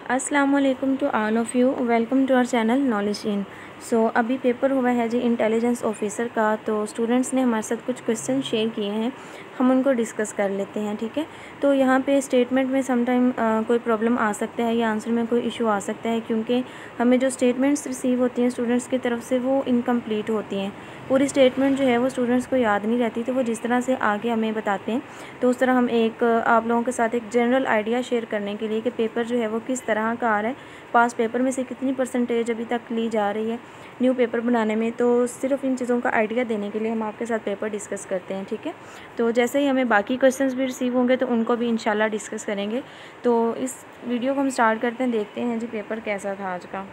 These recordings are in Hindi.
अस्सलाम वालेकुम to all of you, welcome to our channel knowledge in. So अभी पेपर हुआ है जी इंटेलिजेंस ऑफिसर का, तो स्टूडेंट्स ने हमारे साथ कुछ क्वेश्चन शेयर किए हैं, हम उनको डिस्कस कर लेते हैं। ठीक है, तो यहाँ पे स्टेटमेंट में समटाइम कोई प्रॉब्लम आ सकता है या आंसर में कोई इशू आ सकता है, क्योंकि हमें जो स्टेटमेंट्स रिसीव होती हैं स्टूडेंट्स की तरफ से वो इनकम्प्लीट होती हैं। पूरी स्टेटमेंट जो है वो स्टूडेंट्स को याद नहीं रहती, तो वो जिस तरह से आगे हमें बताते हैं तो उस तरह हम एक आप लोगों के साथ एक जनरल आइडिया शेयर करने के लिए कि पेपर जो है वो किस तरह का आ रहा है, पास पेपर में से कितनी परसेंटेज अभी तक ली जा रही है न्यू पेपर बनाने में, तो सिर्फ इन चीज़ों का आइडिया देने के लिए हम आपके साथ पेपर डिस्कस करते हैं। ठीक है, तो जैसे ही हमें बाकी क्वेश्चंस भी रिसीव होंगे तो उनको भी इंशाल्लाह डिस्कस करेंगे। तो इस वीडियो को हम स्टार्ट करते हैं, देखते हैं जी पेपर कैसा था आज का।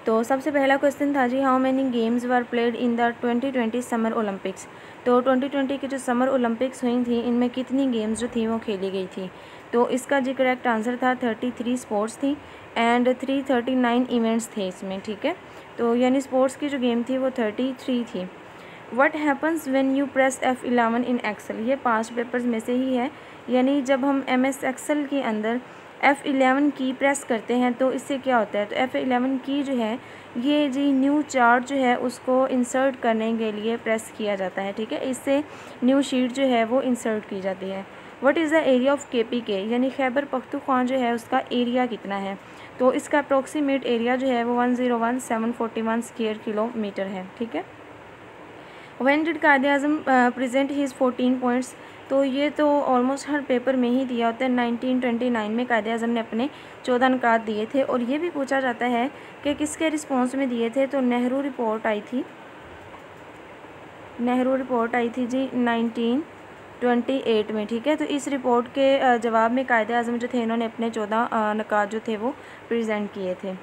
तो सबसे पहला क्वेश्चन था जी, how many games were played in the 2020 summer Olympics. तो 2020 की जो समर ओलंपिक्स हुई थी इनमें कितनी गेम्स जो थी वो खेली गई थी। तो इसका जी करेक्ट आंसर था 33 स्पोर्ट्स थी एंड 339 इवेंट्स थे इसमें। ठीक है, तो यानी स्पोर्ट्स की जो गेम थी वो 33 थी। What happens when you press F11 in Excel, ये पास्ट पेपर्स में से ही है, यानी जब हम MS एक्सेल के अंदर F11 की प्रेस करते हैं तो इससे क्या होता है। तो F11 की जो है ये जी न्यू चार्ट जो है उसको इंसर्ट करने के लिए प्रेस किया जाता है। ठीक है, इससे न्यू शीट जो है वो इंसर्ट की जाती है। What is the area of KPK, यानी खैबर पख्तूनख्वा जो है उसका एरिया कितना है। तो इसका अप्रोक्सीमेट एरिया जो है वो 101,741 स्क्वायर किलोमीटर है। ठीक है, व्हेन डिड कायदे आज़म प्रेजेंट हीज़ 14 पॉइंट्स। तो ये तो ऑलमोस्ट हर पेपर में ही दिया होता है। 1929 में कायदे आज़म ने अपने 14 निकात दिए थे, और ये भी पूछा जाता है कि किसके रिस्पॉन्स में दिए थे। तो नेहरू रिपोर्ट आई थी, नेहरू रिपोर्ट आई थी जी 1928 में। ठीक है, तो इस रिपोर्ट के जवाब में कायदे आज़म जो थे इन्होंने अपने 14 निकात जो थे वो प्रेजेंट किए थे।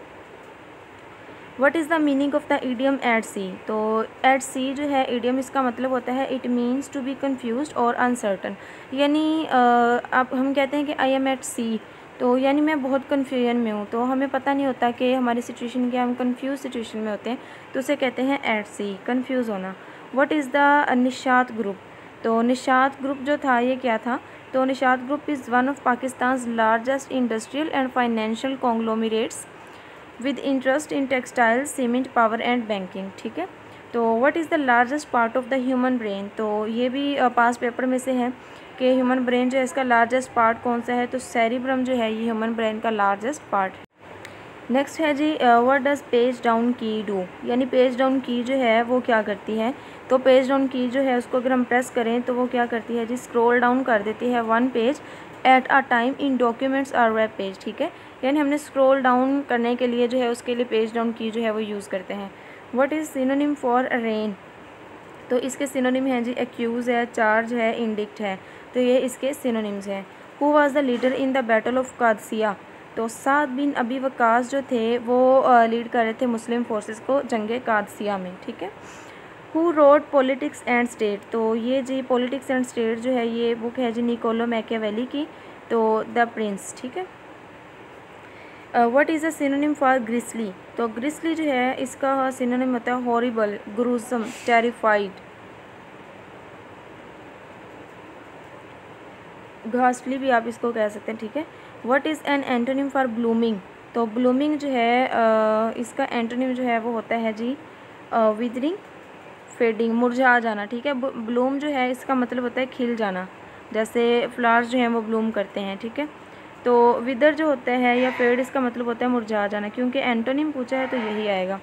What is the meaning of the idiom at sea. तो एट सी जो है ईडियम, इसका मतलब होता है it means to be confused और अनसर्टन, यानी अब हम कहते हैं कि आई एम एट सी, तो यानी मैं बहुत कन्फ्यूजन में हूँ, तो हमें पता नहीं होता कि हमारी सिचुएशन क्या, हम कन्फ्यूज सिचुएशन में होते हैं, तो उसे कहते हैं एट सी, कन्फ्यूज़ होना। What is the Nishat group. तो निशात ग्रुप जो था ये क्या था। तो Nishat group is one of Pakistan largest industrial and financial conglomerates with interest in textile, cement, power and banking. ठीक है, तो what is the largest part of the human brain. तो ये भी पास पेपर में से है कि ह्यूमन ब्रेन जो है इसका लार्जेस्ट पार्ट कौन सा है। तो सेरिब्रम जो है ये ह्यूमन ब्रेन का लार्जेस्ट पार्ट है। नेक्स्ट है जी, व्हाट डज़ पेज डाउन की डू, यानी पेज डाउन की जो है वो क्या करती है। तो पेज डाउन की जो है उसको अगर हम प्रेस करें तो वो क्या करती है जी, स्क्रॉल डाउन कर देती है one page at a time in documents और वेब पेज। ठीक है, यानी हमने स्क्रॉल डाउन करने के लिए जो है उसके लिए पेज डाउन की जो है वो यूज़ करते हैं। What is synonym for rain. तो इसके सिनोनिम हैं जी एक्यूज़ है, चार्ज है, इंडिक्ट है, तो ये इसके सिनोनिम्स हैं। Who was the leader in the battle of Qadisiyyah. तो साद बिन अबी वकास जो थे वो लीड कर रहे थे मुस्लिम फोर्सेस को जंगे कादसिया में। ठीक है, who wrote politics and state. तो ये जी पॉलिटिक्स एंड स्टेट जो है ये बुक है जी निकोलो मैकियावेली की, तो द प्रिंस। ठीक है, what is a synonym for grisly. तो ग्रिसली जो है इसका सिनोनिम होता है हॉरिबल, ग्रूसम, टेरिफाइड, घासली भी आप इसको कह सकते हैं। ठीक है, what is an antonym for blooming. तो ब्लूमिंग जो है इसका एंटोनिम जो है वो होता है जी विदरिंग, फेडिंग, मुरझा जाना। ठीक है, ब्लूम जो है इसका मतलब होता है खिल जाना, जैसे फ्लावर्स जो हैं वो ब्लूम करते हैं। ठीक है, तो विदर जो होता है या फेड इसका मतलब होता है मुरझा जाना, क्योंकि एंटोनिम पूछा है तो यही आएगा।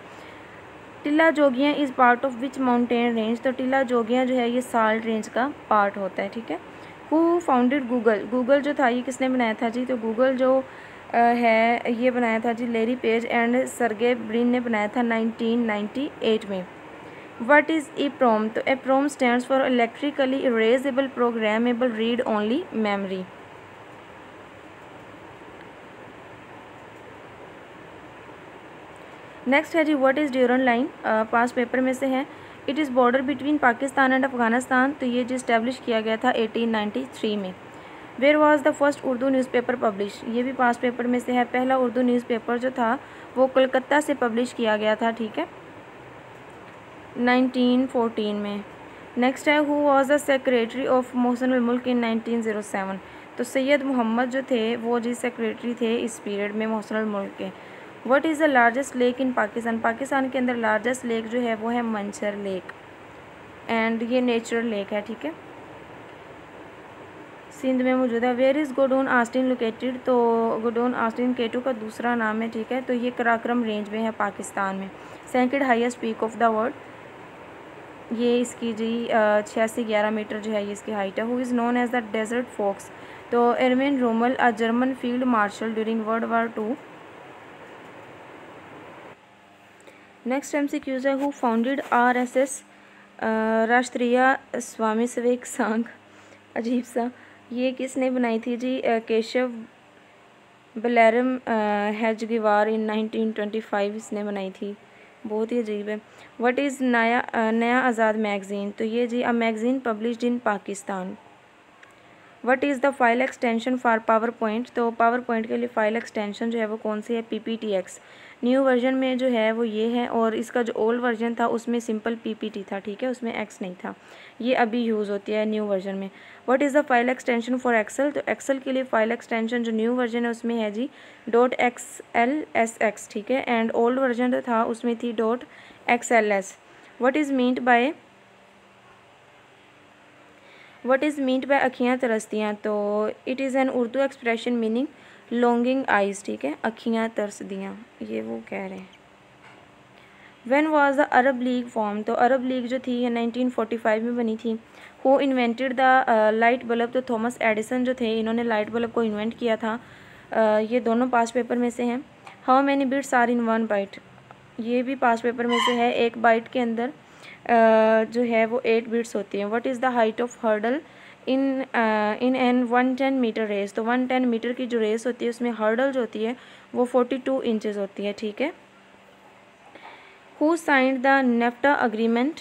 Tilla Jogian is part of which mountain range. तो टिल्ला जोगियाँ जो है ये साल्ट रेंज का पार्ट होता है। ठीक है, हु फाउंडेड गूगल। गूगल जो था ये किसने बनाया था जी। तो गूगल जो है ये बनाया था जी Larry Page and Sergey Brin ने बनाया था 1998 में। What is EPROM। तो EPROM stands for electrically erasable programmable read only memory. Next है जी, what is Durand line. Past paper में से है। It is border between Pakistan and Afghanistan. तो ये जो इस्टेब्लिश किया गया था 1893 में। Where was the first Urdu newspaper publish. ये भी पास पेपर में से है। पहला उर्दू न्यूज़पेपर जो था वो कलकत्ता से पब्लिश किया गया था। ठीक है, 1914 में। नेक्स्ट है, who was the secretary of Mohsin ul Mulk in 1907। तो सैयद मोहम्मद जो थे वो जी सेक्रेटरी थे इस पीरियड में मोहसिनुल मुल्क के। What is the largest lake in Pakistan? Pakistan के अंदर लार्जेस्ट लेक जो है वो है मंशर लेक, एंड ये नेचुरल लेक है, ठीक है, सिंध में मौजूद है। Where is Godwin Austen located? तो गोडोन आस्टिन केटू का दूसरा नाम है, ठीक है, तो ये कराक्रम रेंज में है पाकिस्तान में। Second highest peak of the world, ये इसकी जी 8611 मीटर जो है ये इसकी हाइट है। Who is known as the desert fox? तो Erwin Rommel, a German field marshal during world war II। Next MCQs है, who founded RSS Rashtriya Swayamsevak Sangh? अजीब सा, ये किसने बनाई थी जी? केशव बलैरम हेजगीवार इन 1925 इसने बनाई थी, बहुत ही अजीब है। व्हाट इज़ नया आज़ाद मैगज़ीन? तो ये जी a magazine published in Pakistan. What is the file extension for PowerPoint? तो पावर पॉइंट के लिए फ़ाइल एक्सटेंशन जो है वो कौन सी है? PPTX। न्यू वर्जन में जो है वो ये है, और इसका जो ओल्ड वर्जन था उसमें सिंपल PPT था, ठीक है, उसमें X नहीं था। ये अभी यूज़ होती है न्यू वर्जन में। What is the file extension for Excel? तो एक्सेल के लिए फ़ाइल एक्सटेंशन जो न्यू वर्जन है उसमें है जी .XLSX, ठीक है, एंड ओल्ड वर्जन जो था उसमें थी .XLS। What is meant by अखियाँ तरसतियाँ? तो it is an Urdu expression meaning longing eyes, ठीक है, अखियाँ तरसदियाँ, ये वो कह रहे हैं। When was the Arab league form? तो अरब लीग जो थी ये 1945 में बनी थी। Who invented the light bulb? तो थॉमस एडिसन जो थे इन्होंने लाइट बल्ब को इन्वेंट किया था। ये दोनों पास पेपर में से हैं। How many bits are in one byte? ये भी पास पेपर में से है। एक बाइट के अंदर जो है वो 8 बिट्स होती हैं। What is the height of hurdle in an 110 metre race? तो 110 मीटर की जो रेस होती है उसमें हर्डल जो होती है वो 42 इंचेस होती है, ठीक है। Who signed the NAFTA agreement?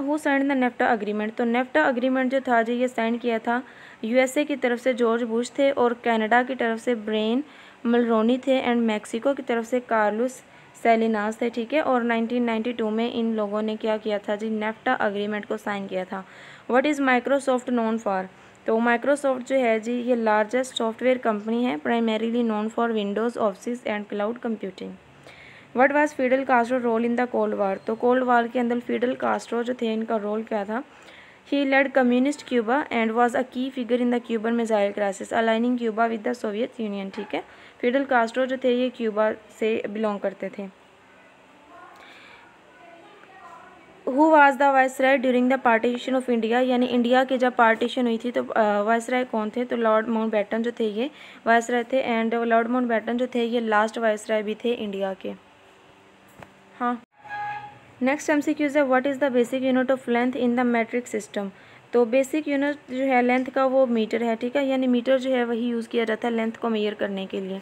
Who signed the NAFTA agreement? तो नेफ्टा अग्रीमेंट जो था जी ये साइन किया था USA की तरफ से जॉर्ज बुश थे, और कनाडा की तरफ से ब्रेन मलरोनी थे, एंड मैक्सिको की तरफ से कार्लोस सेलिनास थे, ठीक है, और 1992 में इन लोगों ने क्या किया था जी? नेफ्टा अग्रीमेंट को साइन किया था। What is Microsoft known for? तो माइक्रोसॉफ्ट जो है जी ये लार्जेस्ट सॉफ्टवेयर कंपनी है, primarily known for Windows, office and cloud computing. What was Fidel Castro role in the cold war? तो कोल्ड वार के अंदर फिडल कास्ट्रो जो थे इनका रोल क्या था? He led communist Cuba and was a key figure in the Cuban missile crisis aligning Cuba with the Soviet Union, ठीक है। फिडल कास्ट्रो जो थे ये क्यूबा से बिलोंग करते थे। Who was the viceroy during the partition of India? यानी इंडिया की जब पार्टीशन हुई थी तो वायसराय कौन थे? तो लॉर्ड माउंटबेटन जो थे ये वायसराय थे, एंड लॉर्ड माउंटबेटन जो थे ये लास्ट वायसराय भी थे इंडिया के। हाँ, नेक्स्ट MCQs है, what is the basic unit of length in the metric system? तो बेसिक यूनिट जो है लेंथ का वो मीटर है, ठीक है, यानी मीटर जो है वही यूज़ किया जाता है लेंथ को मेजर करने के लिए।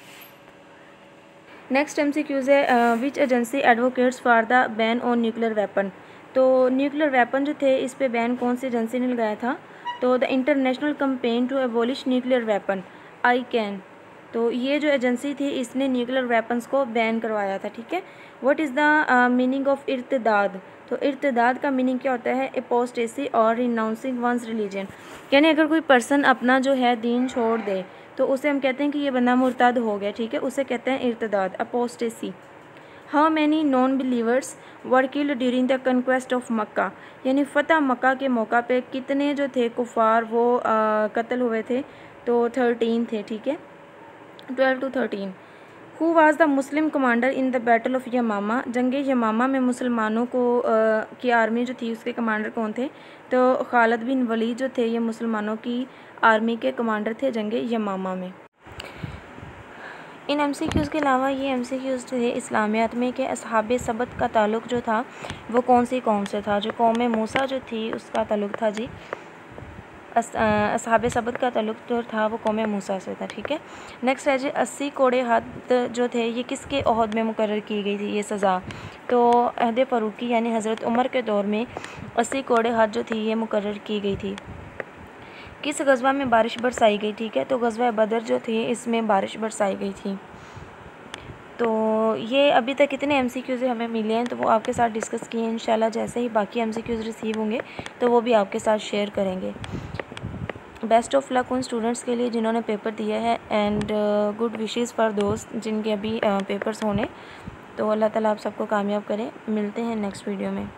नेक्स्ट MCQs है, which agency advocates for the ban on nuclear weapon? तो न्यूक्लियर वेपन जो थे इस पे बैन कौन सी एजेंसी ने लगाया था? तो the International Campaign to Abolish Nuclear Weapon, ICAN। तो ये जो एजेंसी थी इसने न्यूक्लियर वेपन्स को बैन करवाया था, ठीक है। What is the meaning of इर्तिदाद? तो इर्तिदाद का मीनिंग क्या होता है? एपोस्टेसी और रिनाउंसिंग वंस रिलीजन, यानी अगर कोई पर्सन अपना जो है दीन छोड़ दे तो उसे हम कहते हैं कि ये बंदा मुर्तद हो गया, ठीक है, उसे कहते हैं इर्तिदाद, apostasy. How many non believers were killed during the conquest of Mecca? यानी फ़तह मक्का के मौका पे कितने जो थे कुफार वो कत्ल हुए थे? तो 13 थे, ठीक है, 12 to 13। Who was the Muslim commander in the battle of Yamama? जंग यमामा में मुसलमानों को की आर्मी जो थी उसके कमांडर कौन थे? तो खालिद बिन वलीद जो थे ये मुसलमानों की आर्मी के कमांडर थे जंग यमामा में। इन MCQs के अलावा ये MCQs थे इस्लामियात में कि असहाब सबत का ताल्लुक़ जो था वो कौन सी कौम से था? जो कौम मूसा जो थी उसका ताल्लुक़ था जी असहाब सबत का ताल्लुक़ जो था वो कौम मूसा से था, ठीक है। नेक्स्ट है जी 80 कोड़े हद जो थे ये किसके ओहद में मुकर्रर की गई थी ये सज़ा? तो अहद फ़ारूकी यानी हज़रत उमर के दौर में 80 कोड़े हद जो थी ये मुकर्रर की गई थी। किस गज़वा में बारिश बरसाई गई? ठीक है, तो गज़वा बदर जो थी इसमें बारिश बरसाई गई थी। तो ये अभी तक कितने MCQs हमें मिले हैं तो वो आपके साथ डिस्कस किए हैं। इंशाल्लाह जैसे ही बाकी MCQs रिसीव होंगे तो वो भी आपके साथ शेयर करेंगे। बेस्ट ऑफ लक उन स्टूडेंट्स के लिए जिन्होंने पेपर दिया है एंड गुड विशेस फॉर दोस्त जिनके अभी पेपर्स होने। तो अल्लाह ताला आप सबको कामयाब करें। मिलते हैं नेक्स्ट वीडियो में।